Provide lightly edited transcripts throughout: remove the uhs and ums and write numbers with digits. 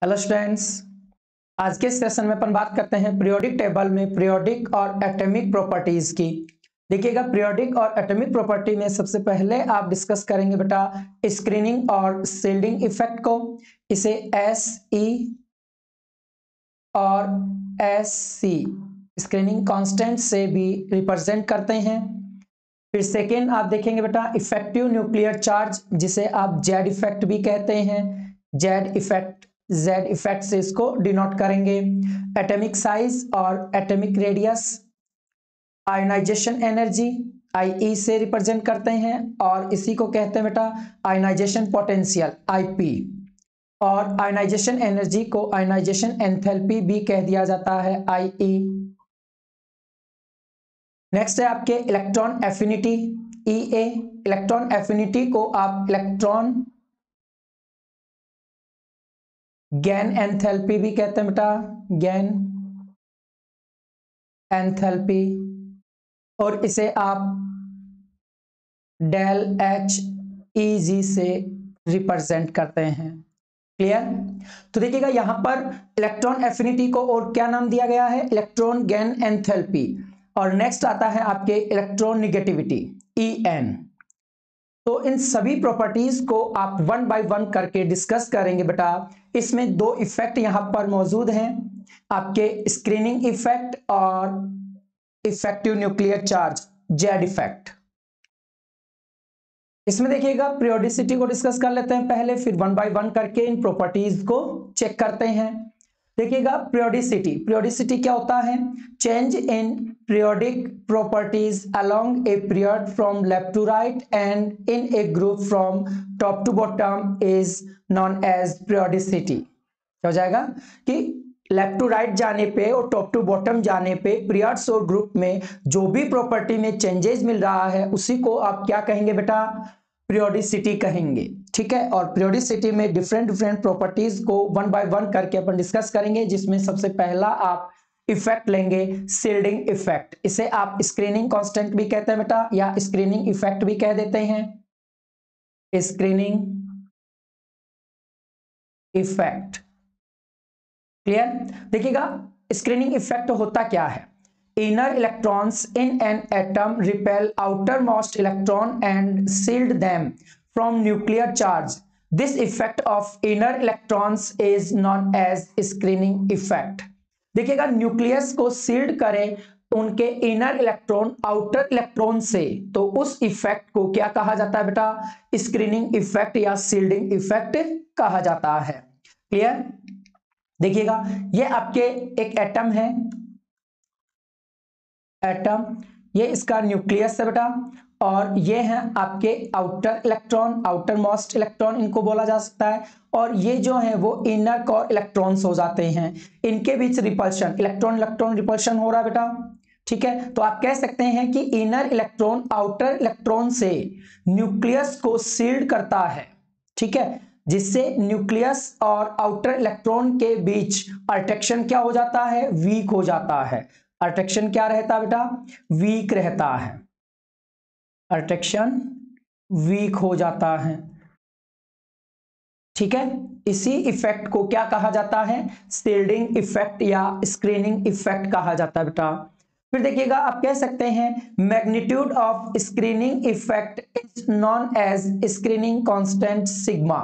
Hello students, आज के session में अपन बात करते हैं पीरियोडिक टेबल में पीरियोडिक और एटॉमिक प्रॉपर्टीज की। देखिएगा, पीरियोडिक और एटॉमिक प्रॉपर्टी में सबसे पहले आप डिस्कस करेंगे बेटा स्क्रीनिंग और शील्डिंग इफेक्ट को। इसे SE और SC स्क्रीनिंग कांस्टेंट से भी रिप्रेजेंट करते हैं। फिर सेकेंड आप देखेंगे बेटा इफेक्टिव न्यूक्लियर चार्ज, जिसे आप जेड इफेक्ट भी कहते हैं। जेड इफेक्ट से इसको डिनोट करेंगे। एटॉमिक साइज और atomic radius, ionisation energy IE से रिप्रेजेंट करते हैं और इसी को कहते हैं बेटा आयोनाइजेशन पोटेंशियल IP, और आयोनाइजेशन एनर्जी को आयोनाइजेशन एंथैल्पी भी कह दिया जाता है IE। नेक्स्ट है आपके electron affinity EA। Electron affinity को आप इलेक्ट्रॉन गैन एंथैल्पी भी कहते हैं बेटा, गैन एंथैल्पी, और इसे आप डेल HEG से रिप्रेजेंट करते हैं। क्लियर? तो देखिएगा यहां पर इलेक्ट्रॉन एफिनिटी को और क्या नाम दिया गया है, इलेक्ट्रॉन गैन एंथैल्पी। और नेक्स्ट आता है आपके इलेक्ट्रॉन निगेटिविटी EN। तो इन सभी प्रॉपर्टीज को आप वन बाय वन करके डिस्कस करेंगे बेटा। इसमें दो इफेक्ट यहां पर मौजूद हैं, आपके स्क्रीनिंग इफेक्ट और effective nuclear charge Z effect. इसमें देखिएगा पीरियोडिसिटी को डिस्कस कर लेते हैं पहले, फिर वन बाय वन करके इन प्रॉपर्टीज को चेक करते हैं। देखिएगा पीरियोडिसिटी क्या होता है, change in periodic properties along a period from left to right and in a group from top to bottom is known as periodicity. क्या हो जाएगा कि लेफ्ट टू राइट जाने पे और टॉप टू बॉटम जाने पे पीरियड्स और ग्रुप में जो भी प्रॉपर्टी में चेंजेस मिल रहा है उसी को आप क्या कहेंगे बेटा, पीरियोडिसिटी कहेंगे। ठीक है, और पीरियोडिसिटी में डिफरेंट प्रॉपर्टीज को वन बाय वन करके अपन डिस्कस करेंगे, जिसमें सबसे पहला आप इफेक्ट लेंगे शील्डिंग इफेक्ट। इसे आप स्क्रीनिंग कांस्टेंट भी कहते हैं बेटा, या स्क्रीनिंग इफेक्ट भी कह देते हैं। Screening effect, clear? देखिएगा स्क्रीनिंग इफेक्ट होता क्या है, inner electrons in an atom repel outermost electron and shield them from nuclear charge. This effect of inner electrons is known as screening effect. देखिएगा nucleus को शील्ड करें उनके inner electron outer electron से, तो उस इफेक्ट को क्या कहा जाता है बेटा, स्क्रीनिंग इफेक्ट या शील्डिंग इफेक्ट कहा जाता है। क्लियर? देखिएगा ये आपके एक एटम है, एटम ये इसका न्यूक्लियस है बेटा, और ये है आपके outer electron, outer most electron इनको बोला जा सकता है, और ये जो है वो इनर कोर इलेक्ट्रॉन्स हो जाते हैं। इनके बीच रिपल्शन, इलेक्ट्रॉन रिपल्शन हो रहा है बेटा। ठीक है, तो आप कह सकते हैं कि इनर इलेक्ट्रॉन आउटर इलेक्ट्रॉन से न्यूक्लियस को शील्ड करता है। ठीक है, जिससे न्यूक्लियस और आउटर इलेक्ट्रॉन के बीच अट्रैक्शन क्या हो जाता है, वीक हो जाता है। अट्रैक्शन क्या रहता है बेटा, वीक रहता है, अट्रैक्शन वीक हो जाता है। ठीक है, इसी इफेक्ट को क्या कहा जाता है, शील्डिंग इफेक्ट या स्क्रीनिंग इफेक्ट कहा जाता है बेटा। फिर देखिएगा आप कह सकते हैं magnitude of screening effect is known as screening constant sigma.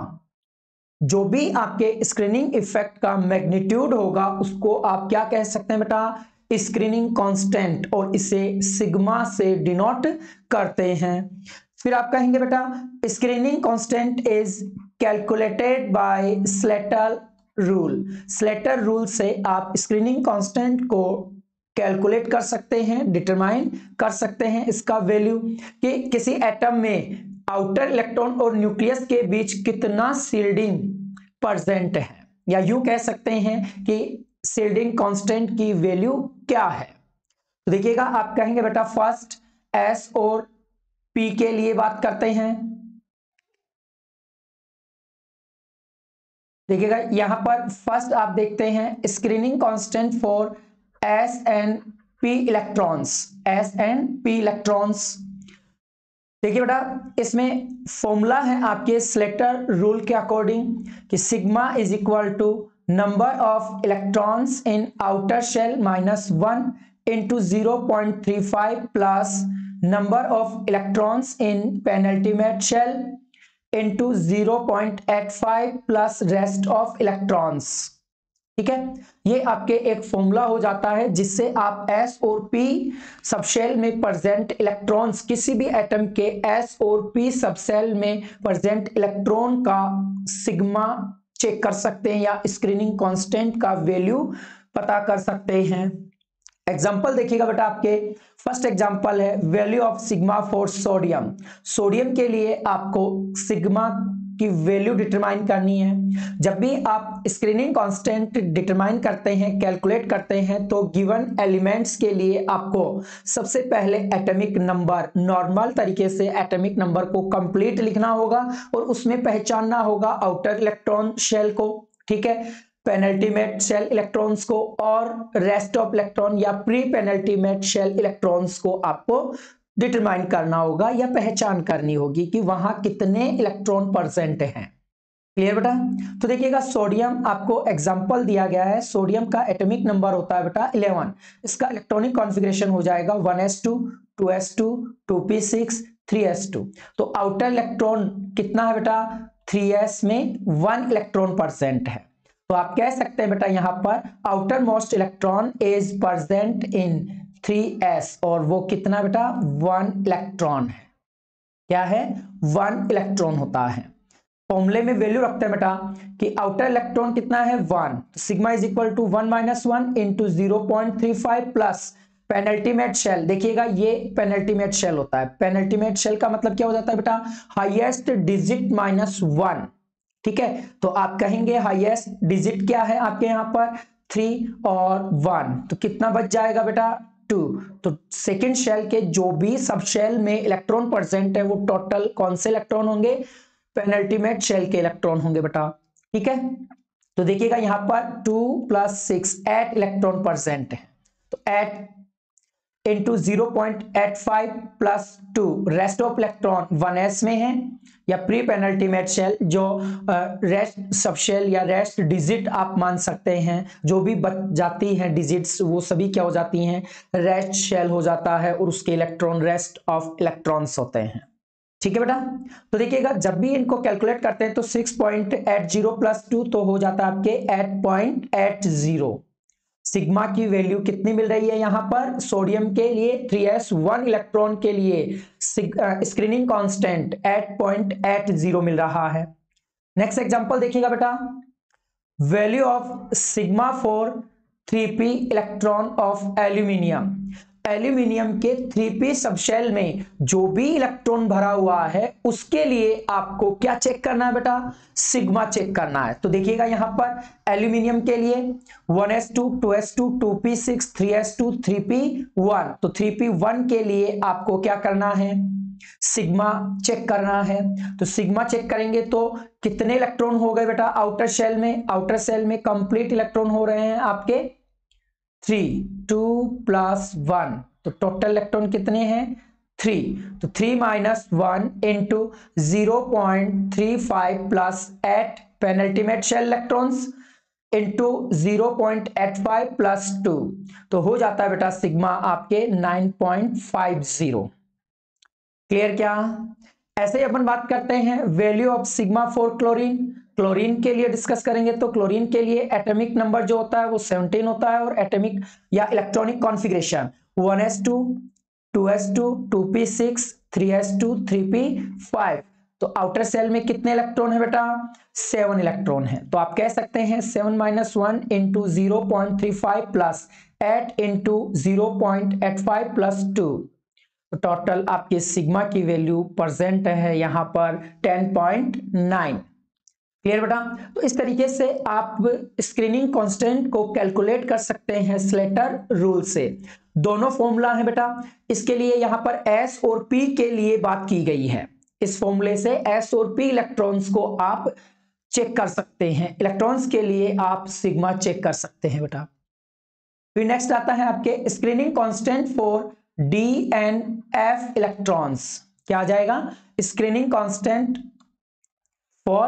जो भी आपके स्क्रीनिंग इफेक्ट का मैग्नीट्यूड होगा उसको आप क्या कह सकते हैं बेटा, स्क्रीनिंग कांस्टेंट, और इसे सिग्मा से डिनोट करते हैं। फिर आप कहेंगे बेटा screening constant is calculated by Slater rule. Slater rule से आप स्क्रीनिंग कांस्टेंट को कैलकुलेट कर सकते हैं, डिटरमाइन कर सकते हैं इसका वैल्यू, कि किसी एटम में आउटर इलेक्ट्रॉन और न्यूक्लियस के बीच कितना शील्डिंग प्रेजेंट है, या यूं कह सकते हैं कि शील्डिंग कांस्टेंट की वैल्यू क्या है। तो देखिएगा आप कहेंगे बेटा फर्स्ट S और P के लिए बात करते हैं। देखिएगा यहां पर फर्स्ट आप देखते हैं screening constant for S and P electrons. देखिए बेटा इसमें फॉर्मूला है आपके स्लेटर रूल के अकॉर्डिंग कि sigma is equal to number of electrons in outer shell -1 into 0.35 plus number of electrons in penultimate shell into 0.85 plus rest of electrons। ठीक है, ये आपके एक फॉर्मूला हो जाता है जिससे आप S और P सबशेल में प्रेजेंट इलेक्ट्रॉन्स, किसी भी एटम के S और P सबसेल में प्रेजेंट इलेक्ट्रॉन का सिग्मा चेक कर सकते हैं या स्क्रीनिंग कांस्टेंट का वैल्यू पता कर सकते हैं। एग्जाम्पल देखिएगा बेटा, आपके फर्स्ट एग्जाम्पल है value of sigma for sodium. Sodium के लिए आपको सिग्मा की वैल्यू डिटरमाइन करनी है। जब भी आप स्क्रीनिंग कांस्टेंट डिटरमाइन करते हैं, कैलकुलेट करते हैं, तो गिवन एलिमेंट्स के लिए आपको सबसे पहले एटॉमिक नंबर, नॉर्मल तरीके से एटॉमिक नंबर को कंप्लीट लिखना होगा और उसमें पहचानना होगा आउटर इलेक्ट्रॉन शेल को, ठीक है, पेनल्टीमेट शेल इलेक्ट्रॉन्स को और रेस्ट ऑफ इलेक्ट्रॉन या प्री पेनल्टीमेट शेल इलेक्ट्रॉन्स को आपको डिटरमाइन करना होगा या पहचान करनी होगी कि वहां कितने इलेक्ट्रॉन प्रेजेंट हैं। क्लियर बेटा? तो देखिएगा, सोडियम आपको एग्जांपल दिया गया है। सोडियम का एटॉमिक नंबर होता है बेटा 11। इसका इलेक्ट्रॉनिक कॉन्फ़िगरेशन हो जाएगा 1s2 2s2 2p6 3s2। तो आउटर इलेक्ट्रॉन कितना है बेटा? 3s में 1 इलेक्ट्रॉन प्रेजेंट है। तो आप कह सकते हैं बेटा यहां पर outer most electron is present in 3s और वो कितना बेटा? 1 इलेक्ट्रॉन है। क्या है? 1 इलेक्ट्रॉन होता है। फॉर्मूले में वैल्यू रखते हैं बेटा कि आउटर इलेक्ट्रॉन कितना है? 1। Sigma is equal to 1 - 1 into 0.35 plus penultimate shell. देखिएगा, ये पेनल्टीमेट शेल होता है। पेनल्टीमेट शेल का मतलब क्या हो जाता है बेटा? Highest digit -1। ठीक है, तो आप कहेंगे हाईएस्ट डिजिट क्या है आपके यहाँ पर? 3 और 1, तो कितना बच जाएगा बेटा? 2। तो सेकेंड शेल के जो भी सब शेल में इलेक्ट्रॉन प्रेजेंट है वो टोटल कौन से इलेक्ट्रॉन होंगे? पेनल्टीमेट शेल के इलेक्ट्रॉन होंगे बेटा। ठीक है, तो देखिएगा यहाँ पर 2 + 6 8 इलेक्ट्रॉन प्रेजेंट है। तो 8 into 0.85 plus 2, rest of electron 1s में है या प्री पेनल्टीमेट शेल, जो रेस्ट सबशेल या रेस्ट डिजिट आप मान सकते हैं, जो भी बच जाती हैं डिजिट्स वो सभी क्या हो जाती हैं? रेस्ट शेल हो जाता है और उसके इलेक्ट्रॉन रेस्ट ऑफ इलेक्ट्रॉन्स होते हैं। ठीक है बेटा, तो देखिएगा जब भी इनको कैलकुलेट करते हैं तो 6.80 + 2 तो हो जाता है आपके 8.80। सिग्मा की वैल्यू कितनी मिल रही है यहां पर? सोडियम के लिए 3s 1 इलेक्ट्रॉन के लिए स्क्रीनिंग कांस्टेंट 8.80 मिल रहा है। नेक्स्ट एग्जांपल देखिएगा बेटा, value of sigma for 3p electron of aluminium. Aluminium के 3p सबशेल में जो भी इलेक्ट्रॉन भरा हुआ है उसके लिए आपको क्या चेक करना है बेटा? सिग्मा चेक करना है। तो देखिएगा यहां पर एल्यूमिनियम के लिए 1s2 2s2 2p6 3s2 3p1। तो 3p1 के लिए आपको क्या करना है? सिग्मा चेक करना है। तो सिग्मा चेक करेंगे तो कितने इलेक्ट्रॉन हो गए बेटा आउटर शेल में? आउटर शेल में कंप्लीट इलेक्ट्रॉन हो रहे हैं आपके 3, 2 + 1, तो टोटल इलेक्ट्रॉन कितने हैं? 3। तो 3 - 1 into 0.35 + 8 penultimate shell electrons into 0.85 + 2, तो हो जाता है बेटा सिग्मा आपके 9.50। क्लियर क्या? ऐसे ही अपन बात करते हैं value of sigma for chlorine. Chlorine के लिए डिस्कस करेंगे तो क्लोरीन के लिए एटॉमिक नंबर जो होता है वो 17 होता है और एटॉमिक या electronic configuration 1s2 2s2 2p6 3s2 3p5। तो आउटर सेल में कितने इलेक्ट्रॉन है बेटा? 7 इलेक्ट्रॉन है। तो आप कह सकते हैं 7 - 1 इंटू 0.35 प्लस 8 इंटू 0.85 + 2, तो टोटल आपके सिग्मा की वैल्यू प्रेजेंट है यहां पर 10.9। क्लियर बेटा? तो इस तरीके से आप स्क्रीनिंग कांस्टेंट को कैलकुलेट कर सकते हैं स्लेटर रूल से। दोनों फॉर्मूला है बेटा, इसके लिए यहां पर S और P के लिए बात की गई है। इस फॉर्मूले से S और P इलेक्ट्रॉन्स को आप चेक कर सकते हैं। इलेक्ट्रॉन्स के लिए आप सिग्मा चेक कर सकते हैं बेटा। फिर नेक्स्ट आता है आपके screening constant for D and F electrons. क्या आ जाएगा? Screening constant for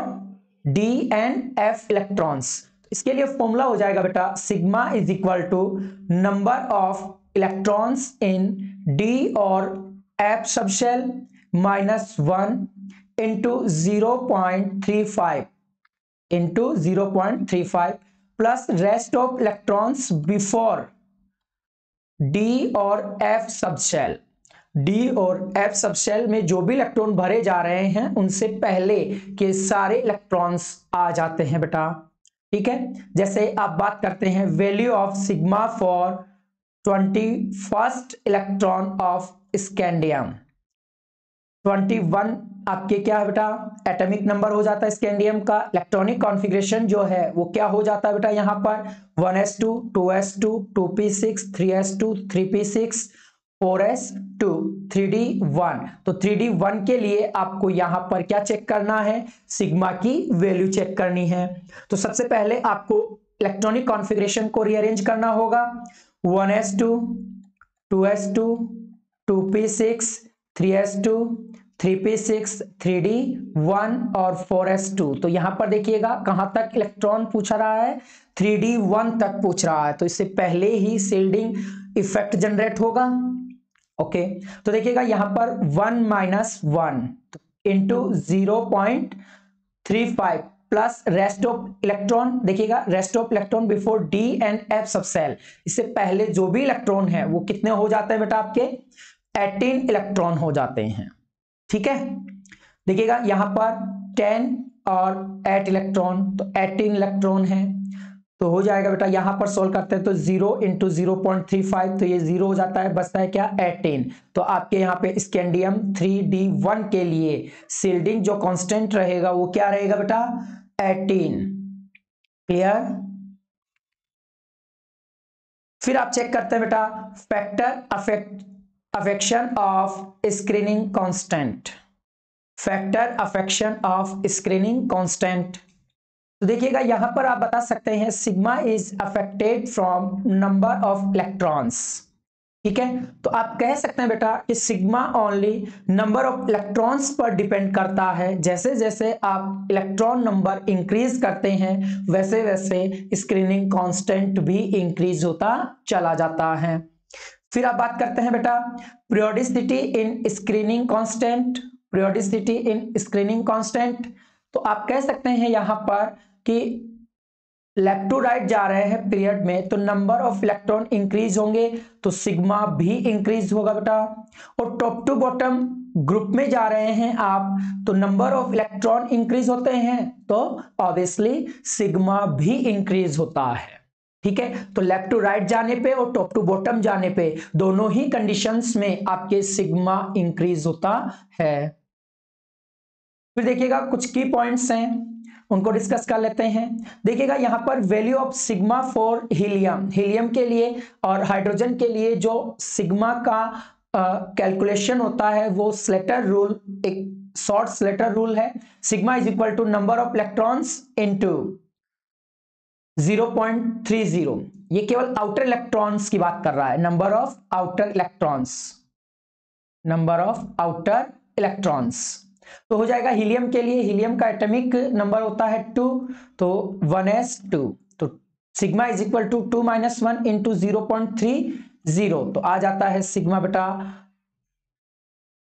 D and F electrons. इसके लिए फॉर्मूला हो जाएगा बेटा sigma is equal to number of electrons in D और F subshell minus 1 into 0.35 into 0.35 plus rest of electrons before D और एफ सबशेल। डी और F subshell में जो भी इलेक्ट्रॉन भरे जा रहे हैं उनसे पहले के सारे इलेक्ट्रॉन्स आ जाते हैं बेटा। ठीक है, जैसे आप बात करते हैं value of sigma for 21st electron of scandium. 21 आपके क्या है बेटा एटॉमिक नंबर हो जाता है स्कैंडियम का। इलेक्ट्रॉनिक कॉन्फ़िगरेशन जो है वो क्या हो जाता है बेटा यहाँ पर 1s2 2s2 2p6 3s2 3p6 4s2 3d1। तो 3d1 के लिए आपको यहां पर क्या चेक करना है सिग्मा की वैल्यू चेक करनी है। तो सबसे पहले आपको इलेक्ट्रॉनिक कॉन्फ़िगरेशन को रीअरेंज करना होगा 1s2 2s2 2p6 3s2 3p6 3d1 और 4s2। तो यहां पर देखिएगा कहां तक इलेक्ट्रॉन पूछ रहा है 3d1 तक पूछ रहा है, तो इससे पहले ही शील्डिंग इफेक्ट जनरेट होगा। ओके तो देखिएगा यहां पर 1 minus 1 into 0.35 plus rest of electron. देखिएगा rest of electron before D and F subshell, इससे पहले जो भी इलेक्ट्रॉन है वो कितने हो जाते हैं बेटा आपके 18 इलेक्ट्रॉन हो जाते हैं। ठीक है, देखिएगा यहां पर 10 और 8 इलेक्ट्रॉन, तो 18 इलेक्ट्रॉन है। तो हो जाएगा बेटा यहां पर सोल्व करते हैं तो 0 इंटू 0.35 तो ये 0 हो जाता है, बचता है क्या 18। तो आपके यहाँ पे स्कैंडियम 3d1 के लिए शील्डिंग जो कांस्टेंट रहेगा वो क्या रहेगा बेटा 18। क्लियर। फिर आप चेक करते हैं बेटा factor affection of screening constant. Factor affection of screening constant, तो देखिएगा यहां पर आप बता सकते हैं sigma is affected from number of electrons. ठीक है, तो आप कह सकते हैं बेटा कि sigma only number of electrons पर डिपेंड करता है। जैसे जैसे आप इलेक्ट्रॉन नंबर इंक्रीज करते हैं वैसे वैसे स्क्रीनिंग कांस्टेंट भी इंक्रीज होता चला जाता है। फिर आप बात करते हैं बेटा पीरियोडिसिटी इन स्क्रीनिंग कांस्टेंट। पीरियोडिसिटी इन स्क्रीनिंग कांस्टेंट, तो आप कह सकते हैं यहां पर कि लेफ्ट टू राइट जा रहे हैं पीरियड में तो नंबर ऑफ इलेक्ट्रॉन इंक्रीज होंगे तो सिग्मा भी इंक्रीज होगा बेटा। और टॉप टू बॉटम ग्रुप में जा रहे हैं आप तो नंबर ऑफ इलेक्ट्रॉन इंक्रीज होते हैं तो ऑब्वियसली सिग्मा भी इंक्रीज होता है। ठीक है, तो लेफ्ट टू राइट जाने पे और टॉप टू बॉटम जाने पे दोनों ही कंडीशंस में आपके सिग्मा इंक्रीज होता है। फिर देखिएगा कुछ की पॉइंट्स हैं उनको डिस्कस कर लेते हैं। देखिएगा यहां पर value of sigma for helium, helium के लिए और हाइड्रोजन के लिए जो सिग्मा का कैलकुलेशन होता है वो स्लेटर रूल, एक शॉर्ट स्लेटर रूल है। Sigma is equal to number of electrons into 0.30। ये केवल आउटर इलेक्ट्रॉन्स की बात कर रहा है, number of outer electrons, number of outer electrons. तो हो जाएगा हीलियम के लिए, हीलियम का एटॉमिक नंबर होता है 2 तो 1s2 तो sigma is equal to 2 minus 1 into 0.30 तो आ जाता है सिग्मा बेटा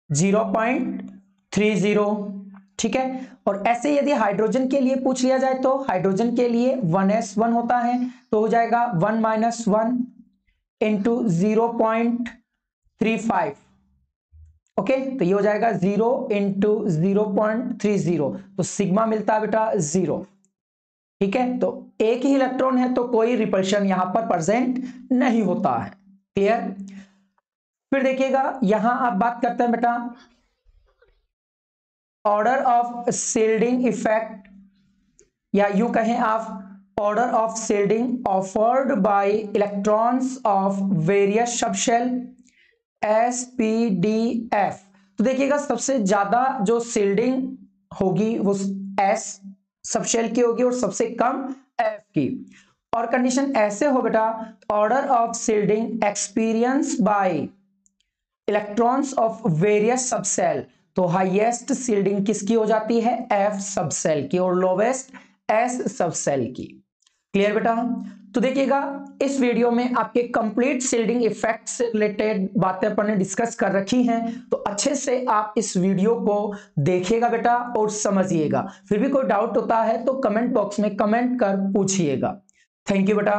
0.30। ठीक है, और ऐसे यदि हाइड्रोजन के लिए पूछ लिया जाए तो हाइड्रोजन के लिए 1s1 होता है तो हो जाएगा 1 माइनस 1 इंटू 0.35। ओके, तो ये हो जाएगा 0 इंटू 0.30 तो सिग्मा मिलता है बेटा 0। ठीक है, तो एक ही इलेक्ट्रॉन है तो कोई रिपल्शन यहां पर प्रेजेंट नहीं होता है। क्लियर। फिर देखिएगा यहां आप बात करते हैं बेटा ऑर्डर ऑफ शील्डिंग इफेक्ट, या यूं कहें आप order of shielding offered by electrons of various subshell SPDF। तो देखिएगा सबसे ज्यादा जो शील्डिंग होगी वो S सबशेल की होगी और सबसे कम F की। और कंडीशन ऐसे हो बेटा order of shielding experience by electrons of various subshell, तो हाईएस्ट शील्डिंग किसकी हो जाती है F सबसेल की और लोवेस्ट S सबसेल की। क्लियर बेटा। तो देखिएगा इस वीडियो में आपके कंप्लीट शील्डिंग इफेक्ट से रिलेटेड बातें अपन ने डिस्कस कर रखी हैं, तो अच्छे से आप इस वीडियो को देखिएगा बेटा और समझिएगा। फिर भी कोई डाउट होता है तो कमेंट बॉक्स में कमेंट कर पूछिएगा। थैंक यू बेटा।